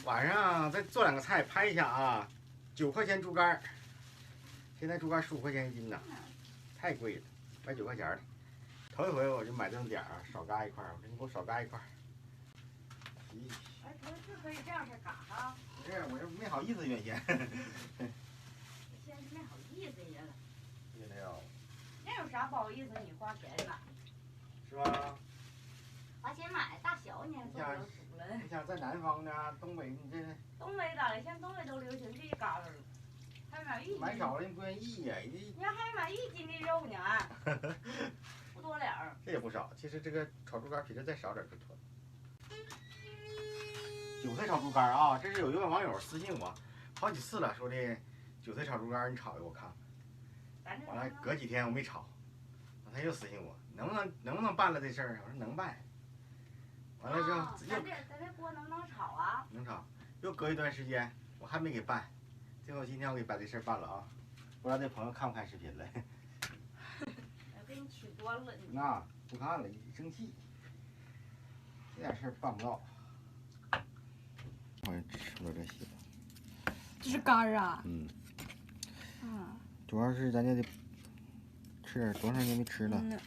晚上再做2个菜，拍一下啊！9块钱猪肝，现在猪肝15块钱一斤呢，太贵了，卖9块钱的。头一回我就买这么点儿啊，少嘎一块，我说你给我少嘎一块。咦，哎，不是可以这样式嘎哈？这我就没好意思原先。现在没好意思人了。对了。那有啥不好意思？你花钱买，是吧？花钱买大小你还做不了主了。你想在南方呢，东北你这东北咋的？现在东北都流行这一嘎子，还买1斤。买少了人不愿意呀，你还买1斤的肉呢，不多点儿。这也不少。其实这个炒猪肝比这再少点就妥。韭菜炒猪肝啊，这是有一位网友私信我好几次了，说的韭菜炒猪肝你炒给我看。完了隔几天我没炒，他又私信我，能不能办了这事儿？我说能办。完了之后咱这锅能不能炒啊？能炒。又隔一段时间我还没给办，最后今天我给把这事儿办了啊！不知道这朋友看不看视频了？我给你取关了你。那不看了，一生气。这点事儿办不到。好像吃不了这些。这是肝儿啊？嗯。嗯。主要是咱家得吃点，多长时间没吃了？多长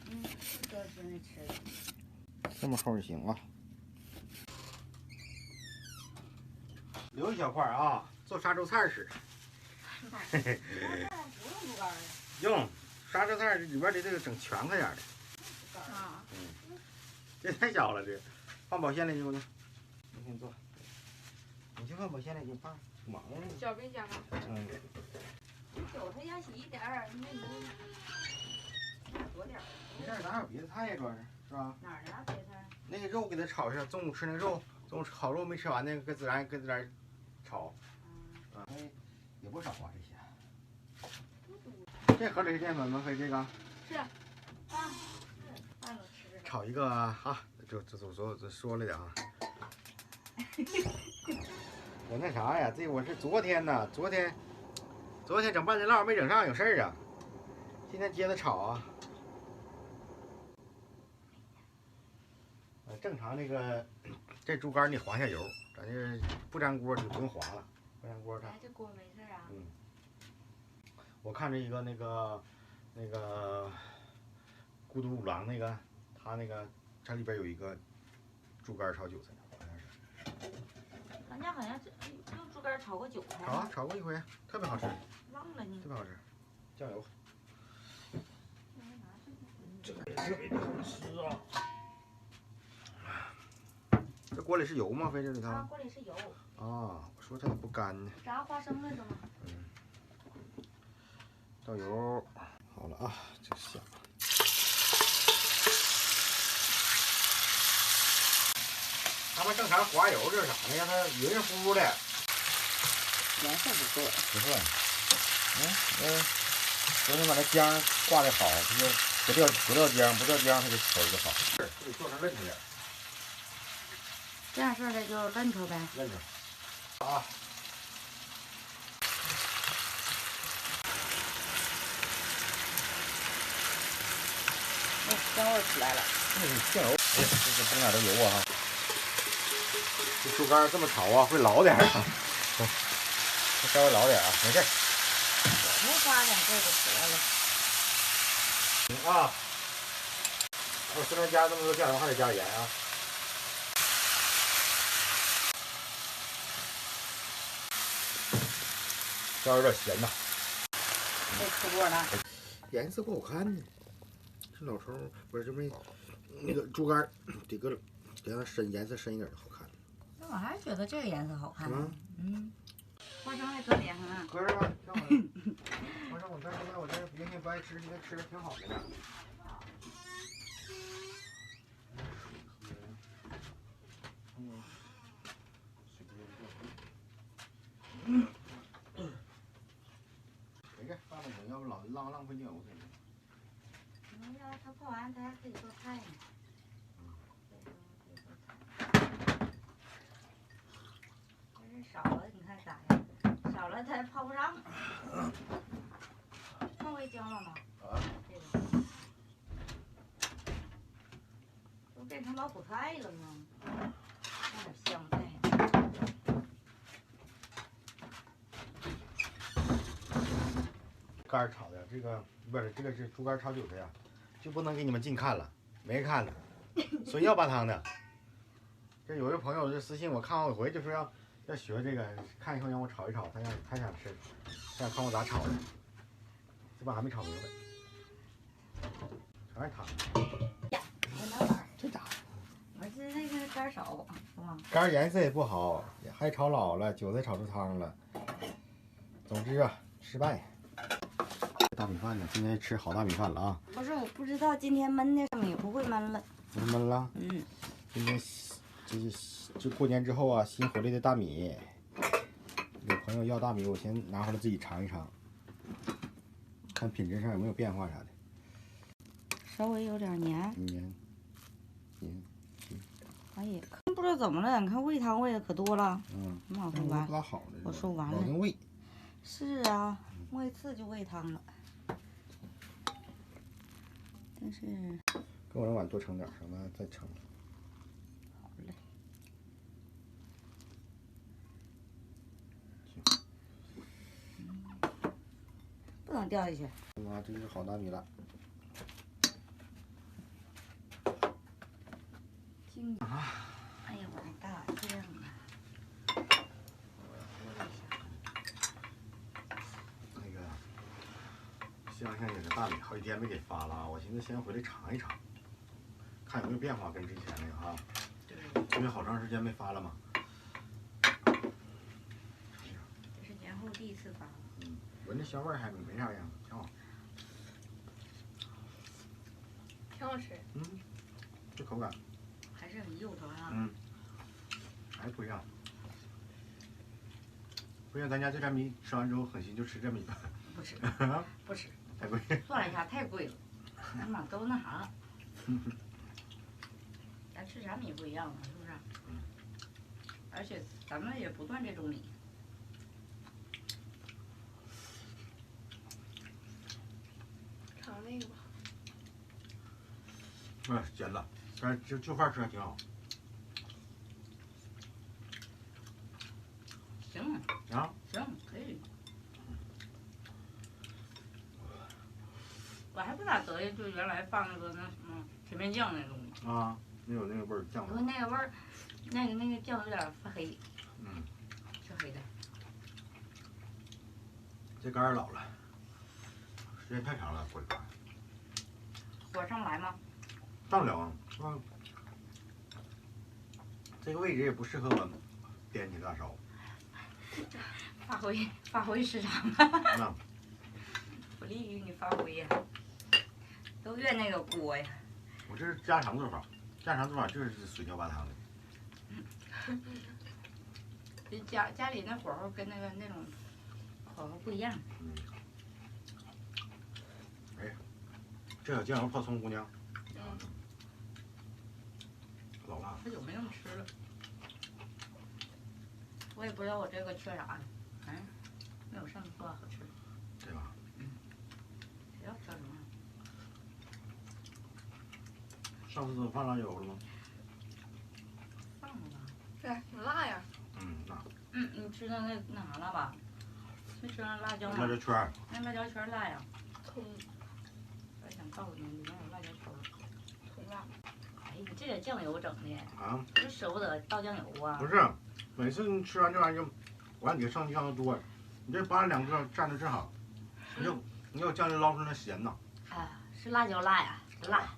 时间没吃了？这么厚就行啊。留一小块啊，做沙洲菜吃。嘿嘿。不用猪肝呀。用沙洲菜里边得这个整全块点的。啊。这太小了，这放保鲜里去呢。明天做。你就放保鲜里去放，忙了。小冰箱啊。嗯。你韭菜要洗一点儿，那你多点儿。没事，咱还有别的菜呀，主要是吧？哪儿呢？别的菜？那个肉给它炒一下，中午吃那个肉，中午烤肉没吃完那个，跟孜然炒。也不少啊这些。这盒里是淀粉吗？飞这个？是。啊。饭都吃着。炒一个啊，就说了点啊。我那啥呀，这我是昨天呢，昨天整半天烙没整上，有事儿啊。今天接着炒啊。正常那个这猪肝你划下油，咱这不粘锅就不用划了，不粘锅它。这锅没事啊。嗯。我看着一个那个孤独五郎那个，他那个它里边有一个猪肝炒韭菜，好像是。咱家好像用猪肝炒过韭菜。炒过一回，特别好吃。忘了呢。特别好吃，酱油。这个也特别的好吃啊！这锅里是油吗？飞这里头？啊，锅里是油。啊，我说它不干呢。炸花生了是吗？嗯。倒油，好了啊，这香。他们正常滑油就是啥呢？让它匀乎的。颜色不错。不错。昨天把那姜挂的好，它就不掉姜，它就口就好。这得做成嫩点。这样式的就嫩出呗。嫩出。啊。香味出来了。酱油，这整点的油啊！这猪肝这么炒啊，会老点啊。稍微老点啊，没事。多花点这个得了。行啊。我虽然加这么多酱油，还得加盐啊。稍微有点咸呐。这出锅了。颜色不好看呢。这老抽不是这没那个猪肝得让它深颜色深一点就好看。那我还是觉得这个颜色好看。嗯。花生还搁脸上呢。搁着吧，挺好的。花生我这原先不爱吃，现在吃的挺好的呢。没事，放了要不浪费酱油去。你要它泡完，它还可以做菜呢。要是少了，你看咋样？少了它泡不上。放味姜了吗？啊。这个。都变成老苦菜了吗？放点香菜。肝炒的，这个不是这个是猪肝炒韭菜呀，就不能给你们近看了，没人看了，所以要扒汤的。这有一个朋友就私信我，看好几回就说要学这个，看以后让我炒一炒，他想吃，他想看我咋炒的，这把还没炒明白，全是汤。这咋？我是那个肝少，是吧？肝颜色也不好，还炒老了，韭菜炒出汤了。总之啊，失败。大米饭呢？今天吃好大米饭了啊！不是，我不知道今天焖的米不会焖了。不是焖了？嗯。今天就过年之后啊，新回来的大米，有朋友要大米，我先拿回来自己尝一尝，看品质上有没有变化啥的。稍微有点黏。黏。哎呀，不知道怎么了，你看胃汤喂的可多了。嗯。老说完。不大好了。我说完了。老跟胃。是啊，摸一次就喂汤了。但是。给我那碗多盛点，省得再盛。好嘞。不能掉下去。妈，这就是好大米了。哎呀，我的大酱啊！那个香香也是大米，好几天没给发了啊，我寻思先回来尝一尝，看有没有变化，跟之前那个哈。因为好长时间没发了嘛。这是年后第一次发。嗯，闻着香味还没啥样，挺好。挺好吃。嗯，这口感。还是很幼头啊。嗯。还不一样。不像咱家这点米吃完之后狠心就吃这米饭。不吃。不吃。太贵。算了一下，太贵了。哎妈，都那啥了。咱吃啥米不一样啊，是不是？嗯。而且咱们也不断这种米。尝那个吧。咸了，但是就饭吃还挺好。行。啊？行，可以。我还不咋得意，就原来放那个那什么甜面酱那东西。啊，没有那个味儿，酱味儿。那个味儿，那个酱有点发黑。嗯。是黑的。这肝儿老了，时间太长了，过肝。火上来吗？上不了啊，这个位置也不适合我颠起大烧。发挥失常。嗯。不利于你发挥呀，都怨那个锅呀。我这是家常做法，家常做法就是水饺扒汤的。这家里那火候跟那种火候不一样。嗯。哎，这小酱油泡葱姑娘。老辣。好久没那么吃了。我也不知道我这个缺啥呢，反正没有上次做好吃。对吧？谁要缺什么？上次放辣椒了吗？放了吧。对，挺辣呀。嗯，辣。嗯，你吃的那啥了吧？没吃那辣椒吗？辣椒圈儿。那辣椒圈辣呀。葱。我想告诉你，里面有辣椒圈。葱辣。哎，你这点酱油整的。啊。这舍不得倒酱油啊。不是，每次你吃完这玩意儿，我让你上酱油多，你这扒2个蘸的正好，你有酱油捞出那咸呐。哎，是辣椒辣呀，辣。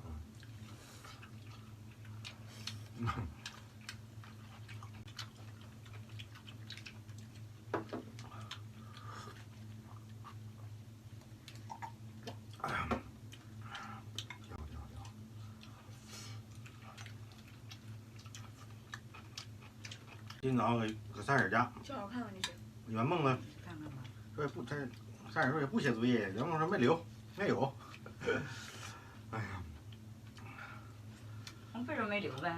今早上搁三婶家，正好看看这些。圆梦呢，说不，三婶说也不写作业，圆梦说没留，没有。哎呀，为什么没留呗？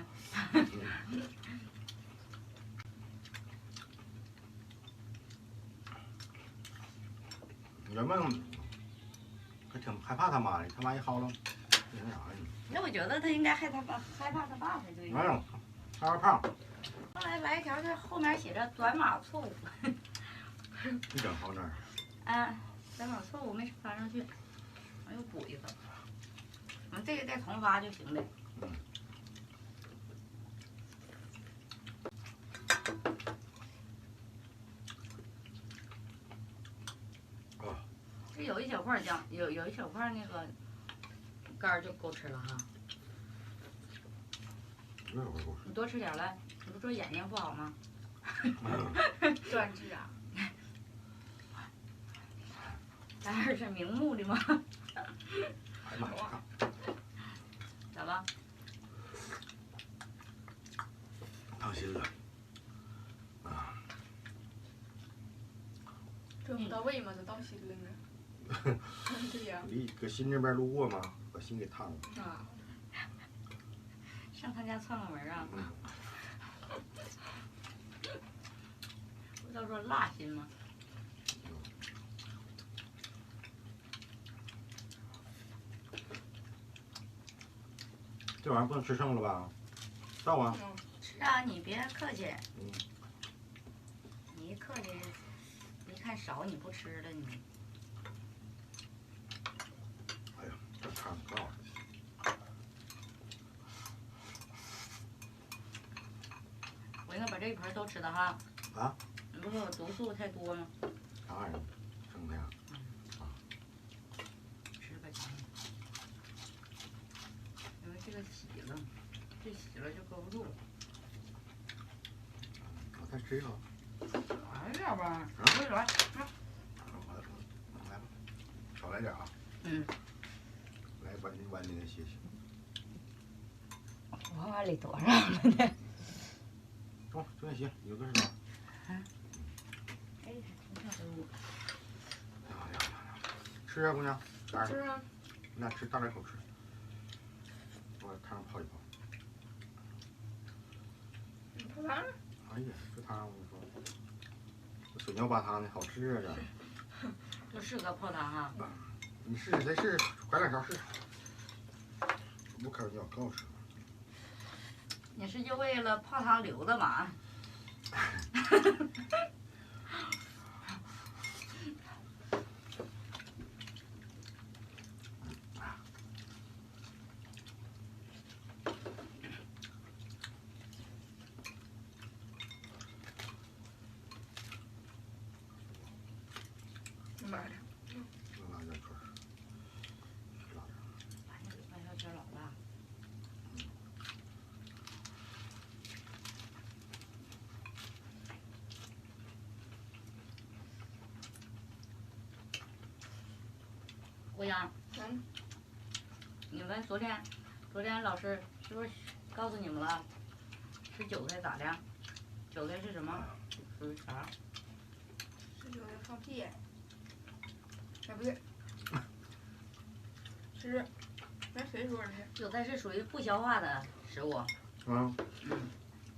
圆梦还挺害怕他妈的，他妈一薅了，那啥呢？那我觉得他应该害怕他爸才对。没有，害怕胖。后来来一条，这后面写着转码错误。一整好那儿。啊，咱把错误没发上去，我又补一个。我们这个再重发就行了。这有一小块姜，有一小块那个干儿就够吃了哈。那会够你多吃点来，你不说眼睛不好吗？专治啊！咱这是明目的吗？哎呀妈！咋了？烫心了。啊！这不到胃吗？就到心了呢。对呀。搁心这边路过嘛，把心给烫了。啊。上他家串个门啊？不都说辣心吗？这玩意儿不能吃剩了吧？倒啊！吃啊，你别客气。嗯。你一客气，一看少你不吃了你。哎呀，这汤可好了。我应该把这一盆都吃了哈。啊？你不说我毒素太多吗？啥玩意儿？生的呀？吃吧，亲。因为这个洗了，这洗了就搁不住了。我再吃一口。哎呀吧，来来，来吧，少来点啊。嗯。来碗里的歇歇。我碗里多少了呢？中，就那些，有的是吧？哎，挺小的。哎呀，吃啊，姑娘，吃啊。你俩吃，大点口吃。我汤上泡一泡。泡汤？哎呀，这汤我跟你说，这水尿八汤的好吃啊这。就适合泡汤哈。你试试，再试试，快两勺试试。不开玩笑，可好吃了。你是就为了泡汤留的嘛？妈的！辣点圈，辣点。把那个半小圈老辣。姑娘，你们昨天老师是不是告诉你们了？吃韭菜咋的？韭菜是什么？属于啥？吃韭菜放屁。哎，不对。吃，那谁说的？韭菜是属于不消化的食物。嗯。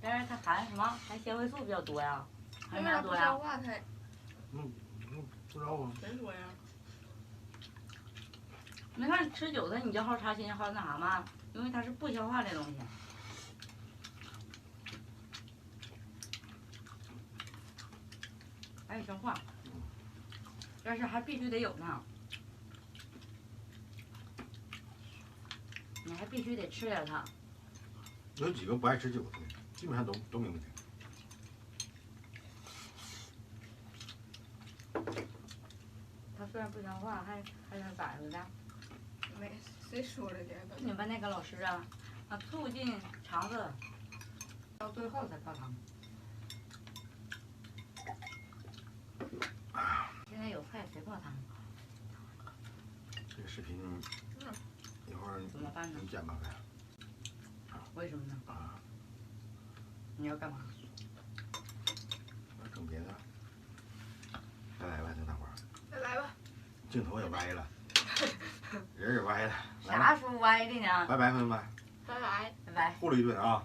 但是它含什么？含纤维素比较多呀。含啥多呀？不消化它。不知道啊。谁说呀？你看吃韭菜，你就好插心，好那啥嘛，因为它是不消化的东西。还有消化，但是还必须得有呢。你还必须得吃点它。有几个不爱吃韭菜，基本上都没问题。它虽然不消化，还能咋的呢？没，谁说的的？你们那个老师啊，促进肠子，到最后才泡汤。现在有菜谁泡汤？这个视频，一会儿怎么办呢？你剪吧呗。为什么呢？啊。你要干嘛？我整别的。再来吧，等大伙儿。再来吧。镜头也歪了，人也歪了。啥时候歪的呢？拜拜，朋友们。拜拜。拜拜。护了一顿啊。